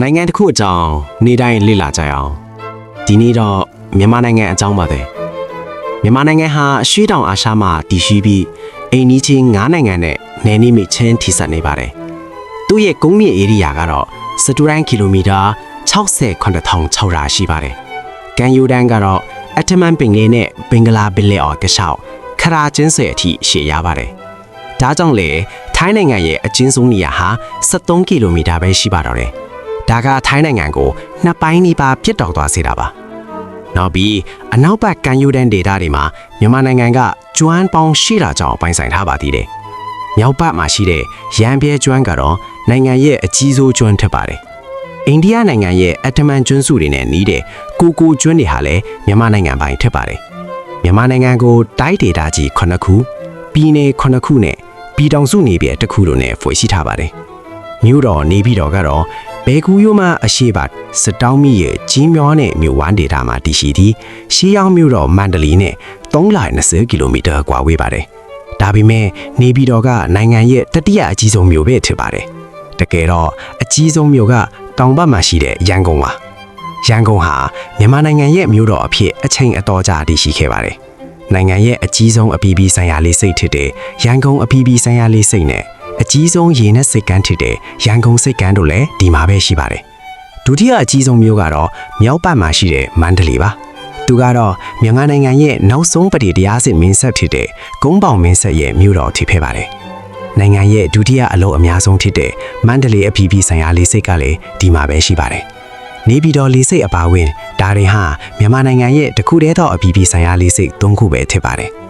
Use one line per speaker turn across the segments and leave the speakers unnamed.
နိုင်ငံတစ်ခုအကြောင်းနေ့တိုင်းလေ့လာကြရအောင်ဒီနေ့တော့မြန်မာနိုင်ငံအကြောင်းပါပဲမြန်မာနိုင်ငံဟာအရှေ့တောင်အာရှမှာတည်ရှိပြီးအိမ်နီးချင်း9နိုင်ငံနဲ့နယ်နိမိတ်ချင်းထိစပ်နေပါတယ်သူ့ရဲ့ကုန်းမြင့်ဧရိယာကတော့စတုရန်ကီလိုမီတာ68600ရှိပါတယ်ကမ်းရိုးတန်းကတော့အတ္တမန်ပင်လယ်နဲ့ဘင်္ဂလားပင်လယ်အော်ကလျှောက်ခရာကျင်းဆွဲအထိရှည်ရပါတယ်ဒါကြောင့်လေထိုင်းနိုင်ငံရဲ့အကျဉ်းဆုံးနေရာဟာ73ကီလိုမီတာပဲရှိပါတော့တယ်ဒါကထိုင်းနိုင်ငံကိုနှစ်ပိုင်းနီးပါးပြစ်တောက်သွားစေတာပါနောက်ပြီးအနောက်ဘက်ကမ်းရိုးတန်းဒေသတွေမှာမြန်မာနိုင်ငံကကျွမ်းပေါင်းရှိတာကြောင့်ပိုင်ဆိုင်ထားပါသေးတယ်မြောက်ဘက်မှာရှိတဲ့ရန်ပြဲကျွန်းကတော့နိုင်ငံရဲ့အကြီးဆုံးကျွန်းဖြစ်ပါတယ်အိန္ဒိယနိုင်ငံရဲ့အတ္တမန်ကျွန်းစုတွေနဲ့နီးတဲ့ကိုကျွန်းတွေဟာလည်းမြန်မာနိုင်ငံပိုင်ဖြစ်ပါတယ်မြန်မာနိုင်ငံကိုတိုင်းဒေသကြီး9ခုပြည်နယ်9ခုနဲ့ပြည်ထောင်စုနေပြည်တော်တစ်ခုတို့နဲ့ဖွဲ့စည်းထားပါတယ်မြို့တော်နေပြည်တော်ကတော့ဘေကူယိုမှအရှိတ်စတောင်းမီရဲ့ကြီးမျောနဲ့မြို့ဝမ်းဒေတာမှာတည်ရှိသည့်ရှီယောင်းမြို့တော်မန္တလေးနဲ့320ကီလိုမီတာကွာဝေးပါတယ်။ဒါပေမဲ့နေပြည်တော်ကနိုင်ငံရဲ့တတိယအကြီးဆုံးမြို့ပဲဖြစ်ပါတယ်။တကယ်တော့အကြီးဆုံးမြို့ကတောင်ဘက်မှာရှိတဲ့ရန်ကုန်ပါ။ရန်ကုန်ဟာမြန်မာနိုင်ငံရဲ့မြို့တော်အဖြစ်အချိန်အတော်ကြာတည်ရှိခဲ့ပါတယ်။နိုင်ငံရဲ့အကြီးဆုံးအပြည်ပြည်ဆိုင်ရာလေးစိတ်ဖြစ်တဲ့ရန်ကုန်အပြည်ပြည်ဆိုင်ရာလေးစိတ်နဲ့အကြီးဆုံးရေနက်စိတ်ကမ်းဖြစ်တဲ့ရန်ကုန်စိတ်ကမ်းတို့လည်းဒီမှာပဲရှိပါတယ်။ဒုတိယအကြီးဆုံးမြို့ကတော့မြောက်ဘက်မှာရှိတဲ့မန္တလေးပါ။သူကတော့မြန်မာနိုင်ငံရဲ့နောက်ဆုံးပဋိတရားစစ်မင်းဆက်ဖြစ်တဲ့ကုန်းပေါင်မင်းဆက်ရဲ့မြို့တော်ဖြစ်ခဲ့ပါတယ်။နိုင်ငံရဲ့ဒုတိယအလုံးအများဆုံးဖြစ်တဲ့မန္တလေးအပြည်ပြည်ဆိုင်ရာလေးစိတ်ကလည်းဒီမှာပဲရှိပါတယ်။နေပြည်တော်လေးစိတ်အပါအဝင်ဒါတွေဟာမြန်မာနိုင်ငံရဲ့တခုတည်းသောအပြည်ပြည်ဆိုင်ရာလေးစိတ်၃ခုပဲဖြစ်ပါတယ်။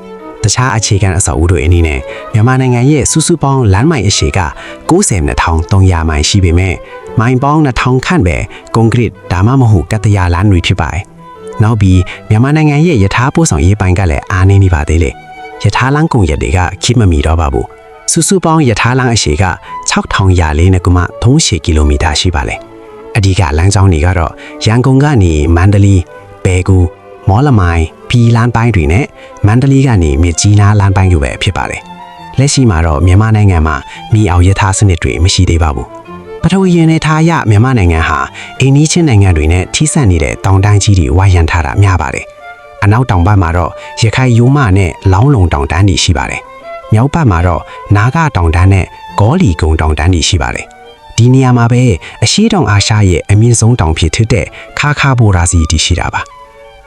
တခြားအခြေခံအဆောက်အဦတွေအနေနဲ့မြန်မာနိုင်ငံရဲ့စုစုပေါင်းလမ်းမိုင်အရှည်က92300မိုင်ရှိပေမဲ့မိုင်ပေါင်း2000ခန့်ပဲကွန်ကရစ်ဒါမှမဟုတ်ကတ္တရာလမ်းတွေဖြစ်ပါတယ်။နောက်ပြီးမြန်မာနိုင်ငံရဲ့ယထာပို့ဆောင်ရေးပိုင်းကလည်းအားနည်းနေပါသေးလေ။ယထာလမ်းကုန်ရက်တွေကခိမမီတော့ပါဘူး။စုစုပေါင်းယထာလမ်းအရှည်က6104.38ကီလိုမီတာရှိပါလေ။အဓိကလမ်းကြောင်းတွေကတော့ရန်ကုန်ကနေမန္တလေး၊ပဲကူမော်လမိုင်ဖီလန်ပိုင်းတွေနဲ့မန္တလေးကနေမြစ်ကြီးနားလမ်းပိုင်းလိုပဲဖြစ်ပါတယ်။လက်ရှိမှာတော့မြန်မာနိုင်ငံမှာမြေအောက်ရထားစနစ်တွေမရှိသေးပါဘူး။ပထဝီရင်နဲ့ထားရမြန်မာနိုင်ငံဟာအိမ်နီးချင်းနိုင်ငံတွေနဲ့ထိစပ်နေတဲ့တောင်တန်းကြီးတွေဝိုင်းရံထားတာများပါတယ်။အနောက်တောင်ဘက်မှာတော့ရခိုင်ရိုးမနဲ့လောင်းလုံတောင်တန်းတွေရှိပါတယ်။မြောက်ဘက်မှာတော့နာဂတောင်တန်းနဲ့ဂေါလီကုန်းတောင်တန်းတွေရှိပါတယ်။ဒီနေရာမှာပဲအရှေ့တောင်အာရှရဲ့အမြင့်ဆုံးတောင်ဖြစ်တဲ့ခါခါဘိုရာစီတည်ရှိတာပါ။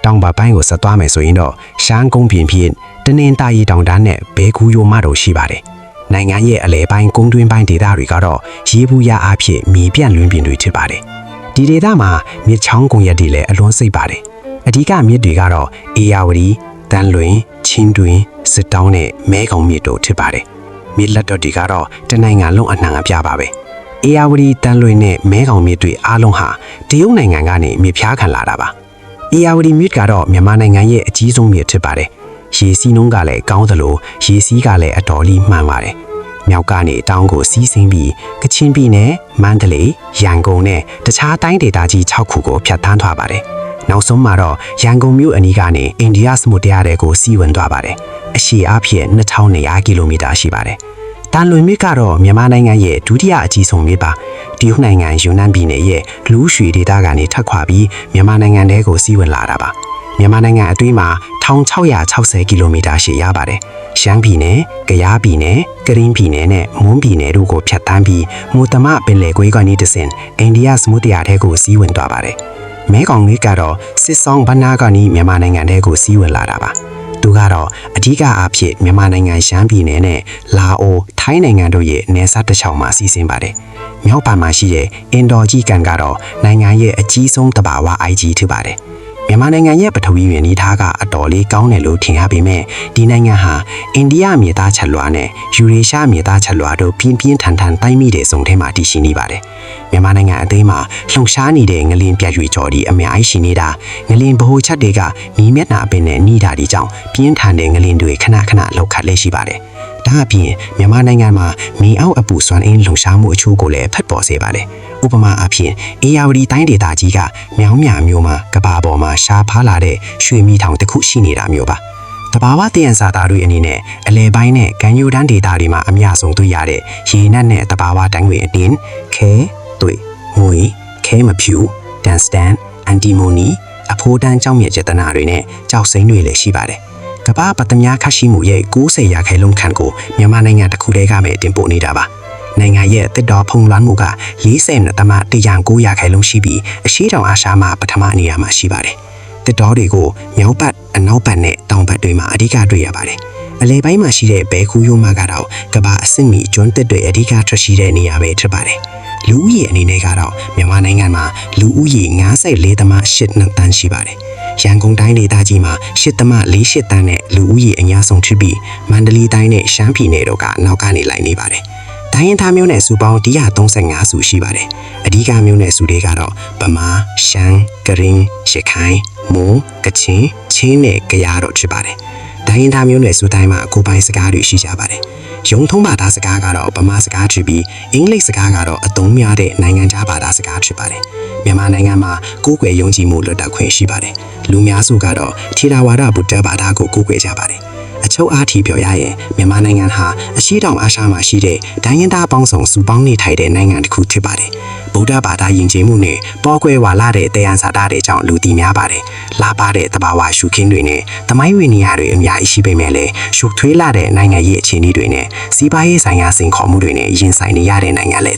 တောင်ဘက်ပိုင်းကိုဆက်သွားမယ်ဆိုရင်တော့ရှမ်းကုန်းပြင်ဖြစ်တနင်္သာရီတောင်တန်းနဲ့ဘေကူယိုမတို့ရှိပါတယ်။နိုင်ငံရဲ့အလဲပိုင်းကုန်းတွင်းပိုင်းဒေသတွေကတော့ရေဘူးရအားဖြင့်မြေပြန့်လွင်ပြင်တွေဖြစ်ပါတယ်။ဒီဒေသမှာမြစ်ချောင်းကုန်ရက်တွေလည်းအလွန်စိတ်ပါတယ်။အဓိကမြစ်တွေကတော့အေယာဝတီ၊တန်လွင်၊ချင်းတွင်၊စစ်တောင်းနဲ့မဲခေါင်မြစ်တို့ဖြစ်ပါတယ်။မြစ်လက်တော်တွေကတော့တနိုင်ငံလုံးအနှံအပြားပါပဲ။အေယာဝတီ၊တန်လွင်နဲ့မဲခေါင်မြစ်တွေအားလုံးဟာတရုတ်နိုင်ငံကနေမြစ်ဖျားခံလာတာပါ။အေယာဝတီမြစ်ကတော့မြန်မာနိုင်ငံရဲ့အကြီးဆုံးမြစ်ဖြစ်ပါတယ်။ရေစီးနှုန်းကလည်းကောင်းသလိုရေစီးကလည်းအတော်လေးမှန်ပါတယ်။မြောက်ကနေတောင်ကိုစီးဆင်းပြီးကချင်ပြည်နယ်မန္တလေးရန်ကုန်နဲ့တခြားတိုင်းဒေသကြီး6ခုကိုဖြတ်သန်းသွားပါတယ်။နောက်ဆုံးမှာတော့ရန်ကုန်မြို့အနီးကနေအိန္ဒိယသမုဒ္ဒရာတွေကိုစီးဝင်သွားပါတယ်။အရှည်အားဖြင့်2200ကီလိုမီတာရှိပါတယ်။တန်လွင်မြစ်ကတော့မြန်မာနိုင်ငံရဲ့ဒုတိယအကြီးဆုံးမြစ်ပါတရုတ်နိုင်ငံယူနန်ပြည်နယ်ရဲ့လူးရွှေဒေသကနေထပ်ခွာပြီးမြန်မာနိုင်ငံထဲကိုစီးဝင်လာတာပါမြန်မာနိုင်ငံအတွင်းမှာ1660ကီလိုမီတာရှည်ရပါတယ်ရှမ်းပြည်နယ်၊ကယားပြည်နယ်၊ကရင်ပြည်နယ်နဲ့မွန်ပြည်နယ်တို့ကိုဖြတ်တန်းပြီးမူတမပင်လယ်ကွေးကနေတဆင့်အိန္ဒိယသမုဒ္ဒရာထဲကိုစီးဝင်သွားပါတယ်မဲခေါင်မြစ်ကတော့စစ်ဆောင်ဘနာကနေမြန်မာနိုင်ငံထဲကိုစီးဝင်လာတာပါသူကတော့အဓိကအားဖြင့်မြန်မာနိုင်ငံရှမ်းပြည်နယ်နဲ့လာအိုထိုင်းနိုင်ငံတို့ရဲ့နယ်စပ်တစ်ချောင်းမှာစီးဆင်းပါတယ်။မြောက်ဘက်မှာရှိတဲ့အင်ဒိုကြီးကန်ကတော့နိုင်ငံရဲ့အကြီးဆုံးတဘာဝအိုက်ကြီးဖြစ်ပါတယ်။မြန်မာနိုင်ငံရဲ့ပထဝီဝင်နေထားကအတော်လေးကောင်းတယ်လို့ထင်ရပေမဲ့ဒီနိုင်ငံဟာအိန္ဒိယမြေသားချက်လွှာနဲ့ယူရေရှားမြေသားချက်လွှာတို့ပြင်းပြင်းထန်ထန်တိုက်မိတဲ့ဇုံထဲမှာတည်ရှိနေပါတယ်။မြန်မာနိုင်ငံအသေးမှာလှုပ်ရှားနေတဲ့ငလင်ပြတ်ရွေကြော်ဒီအများကြီးရှိနေတာငလင်ဗဟိုချက်တွေကမီးမျက်နှာအပင်နဲ့နှီးတာဒီကြောင့်ပြင်းထန်တဲ့ငလင်တွေခဏခဏလောက်ခတ်လေးရှိပါတယ်။ဒါအပြင်မြန်မာနိုင်ငံမှာမီးအောက်အပူစွမ်းအင်းလှုပ်ရှားမှုအချို့ကိုလည်းဖက်ပေါ်စေပါတယ်။ဥပမာအဖြစ်အေယာဝတီတိုင်းဒေသကြီးကမြောင်းမြမျိုးမှာကဘာပေါ်မှာရှားဖားလာတဲ့ရွှေမီထောင်တစ်ခုရှိနေတာမျိုးပါ။တဘာဝတည်ရန်စာသားတွေအနေနဲ့အလဲပိုင်းနဲ့ကမ်းရိုးတန်းဒေသတွေမှာအများဆုံးတွေ့ရတဲ့ရေနက်နဲ့တဘာဝတန်းတွေအတင်းခဲ၊တွေ့၊ငွေ၊ခ ခဲမဖြူတန်စတန်အန်တီမိုနီအဖိုးတန်းကြောင့်မြတ်ကျတနာတွေနဲ့ကြောက်စိမ့်တွေလည်းရှိပါတယ်ကမ္ဘာပတ္တမြခရှိမှုရဲ့90ရာခိုင်နှုန်းခန့်ကိုမြန်မာနိုင်ငံတစ်ခုတည်းကပဲတင်ပို့နေတာပါနိုင်ငံရဲ့တစ်တော်ဖုံလွှမ်းမှုက40.109ရာခိုင်နှုန်းရှိပြီးအရှေ့တောင်အာရှမှာပထမနေရာမှာရှိပါတယ်တစ်တော်တွေကိုမြောက်ဘက်အနောက်ဘက်နဲ့တောင်ဘက်တွေမှာအဓိကတွေ့ရပါတယ်အလဲပိုင်းမှာရှိတဲ့ဘဲခူးရိုးမှာကတော့ကမ္ဘာအဆင့်မီကျွန်းတစ်တွေအဓိကထွက်ရှိတဲ့နေရာပဲဖြစ်ပါတယ်လူဦးရေအနေနဲ့ကတော့မြန်မာနိုင်ငံမှာလူဦးရေ94.8တန်းရှိပါတယ်ရန်ကုန်တိုင်းဒေသကြီးမှာ8.48တန်းနဲ့လူဦးရေအများဆုံးဖြစ်ပြီးမန္တလေးတိုင်းနဲ့ရှမ်းပြည်နယ်တို့ကနောက်ကနေလိုက်နေပါတယ်တိုင်းရင်းသားမျိုးနယ်စုပေါင်း135စုရှိပါတယ်အဓိကမျိုးနယ်စုတွေကတော့ဗမာရှမ်းကရင်ရခိုင်မွန်ကချင်ချင်းနဲ့ကယားတို့ဖြစ်ပါတယ်တိုင်းရင်းသားမျိုးနယ်စုတိုင်းမှာကိုယ်ပိုင်စကားတွေရှိကြပါတယ်ရုံထုံးဘာသာစကားကတော့ဗမာစကားဖြစ်ပြီးအင်္ဂလိပ်စကားကတော့အသုံးများတဲ့နိုင်ငံခြားဘာသာစကားဖြစ်ပါတယ်မြန်မာနိုင်ငံမှာကိုယ်ကွယ်ယုံကြည်မှုလွတ်လပ်ခွင့်ရှိပါတယ်လူများစုကတော့ထေရဝါဒဗုဒ္ဓဘာသာကိုကိုးကွယ်ကြပါတယ်အချုပ်အားထီပြောရရင်မြန်မာနိုင်ငံဟာအရှေ့တောင်အာရှမှာရှိတဲ့တိုင်းရင်းသားပေါင်းစုံစုပေါင်းနေထိုင်တဲ့နိုင်ငံတစ်ခုဖြစ်ပါတယ်ဗုဒ္ဓဘာသာယဉ်ကျေးမှုနဲ့ပေါ်ကွယ်ဝါလာတဲ့တရားစာတတွေကြောင့်လူသိများပါတယ်လာပါတဲ့တဘာဝရှုခင်းတွေနဲ့သမိုင်းဝင်နေရာတွေအများကြီးရှိပေမဲ့လည်းရှုထွေးလာတဲ့နိုင်ငံရေးအခြေအနေတွေနဲ့စီးပွားရေးဆိုင်ရာစိန်ခေါ်မှုတွေနဲ့ရင်ဆိုင်နေရတဲ့နိုင်ငံလည်း